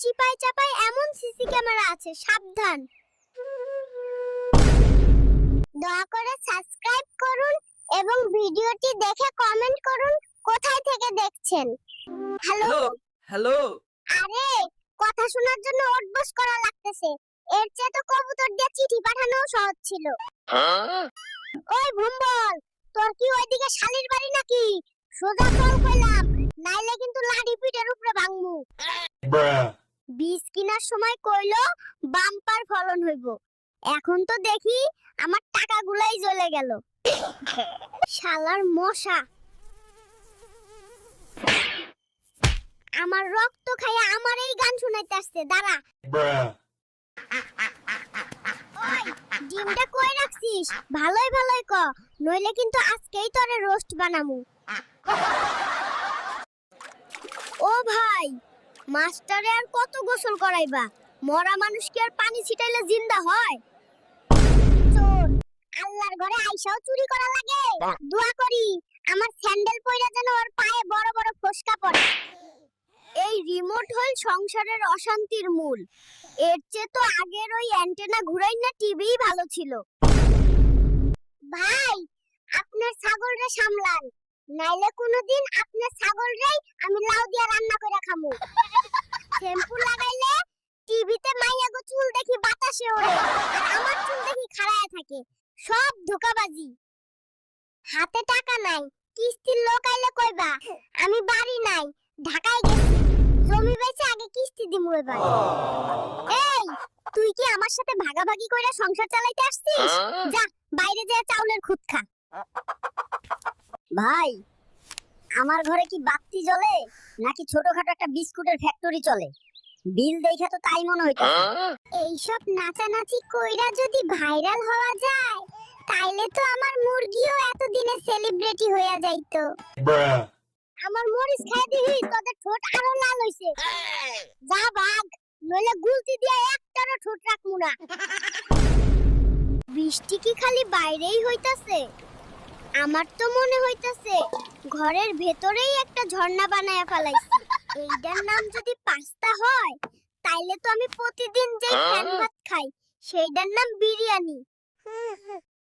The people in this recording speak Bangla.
চিপায় চাপায় এমন সিসি ক্যামেরা আছে, সাবধান। দয়া করে সাবস্ক্রাইব করুন এবং ভিডিওটি দেখে কমেন্ট করুন কোথায় থেকে দেখছেন। Hello hello. আরে কথা শোনার জন্য ওঠবস করা লাগতেছে, এর চেয়ে তো কবুতর দিয়ে চিঠি পাঠানো সহজ ছিল। ওই ভুম্বল, তোর কি ওইদিকে শালির বাড়ি নাকি? সোজা চল কইলাম, নাইলে কিন্তু লাঠি পিঠের উপরে ভাঙমু। বীজ কিনার সময় কইলো বাম্পার ফলন হইব, এখন তো দেখি আমার টাকাগুলাই জ্বলে গেল। শালার মশা আমার রক্ত খাইয়া আমার এই গান শুনাইতে আসছে, দাঁড়া। ওই ডিমটা কই রাখছিস? ভালোই ভালোই ক, নইলে কিন্তু আজকেই তোরে রোস্ট বানামু। ও ভাই, মাস্টারে আর কত গোসল করাইবা? মরা মানুষ কি আর পানি ছিটাইলে জিন্দা হয়? চোর আল্লাহর ঘরে আইসাও চুরি করা লাগে। দোয়া করি আমার স্যান্ডেল পয়রা যেন ওর পায়ে বড় বড় ফোসকা পড়ে। এই রিমোট হল সংসারের অশান্তির মূল, এর চেয়ে তো আগের ওই অ্যান্টেনা ঘুরাই না টিভি ভালো ছিল। ভাই আপনার ছাগলরে সামলান, নাইলে কোনোদিন আপনার ছাগলরেই আমি লাউ দিয়া রান্না কইরা খামু। শ্যাম্পু লাগাইলে টিভিতে মাইয়াগো চুল দেখি বাতাসে ওড়ে, আর আমার চুল দেখি খাড়ায় থাকে। সব ধোঁকাবাজি। হাতে টাকা নাই, কিস্তির লোক আইলে কইবা আমি বাড়ি নাই, ঢাকায় গেছি, জমি বেচে আগে কিস্তি দিমু এবার। এই তুই কি আমার সাথে ভাগাভাগি কইরা সংসার চালাইতে আসছিস? যা বাইরে যা চাউলের খুদ খা। ভাই আমার ঘরে কি বাতি জ্বলে নাকি ছোটখাটো একটা বিস্কুটের ফ্যাক্টরি চলে? বিল দেখে তো তাই মনে হইতাছে। এইসব নাচানাচি কইরা যদি ভাইরাল হওয়া যায় তাইলে তো আমার মুরগিও এতদিনে সেলিব্রিটি হইয়া যাইতো। আমার মরিচ খাই দিহি তোদের ঠোঁট আরো লাল হইছে। যা ভাগ, নইলে গুলতি দিয়া একটারও ঠোঁট রাখমু না। বৃষ্টি কি খালি বাইরেই হইতাছে? আমার তো মনে হইতাছে ঘরের ভেতরেই একটা ঝর্ণা বানায়া ফেলাইছি। এইটার নাম যদি পাস্তা হয় তাইলে তো আমি প্রতিদিন যেই ফ্যান ভাত খাই সেইটার নাম বিরিয়ানি।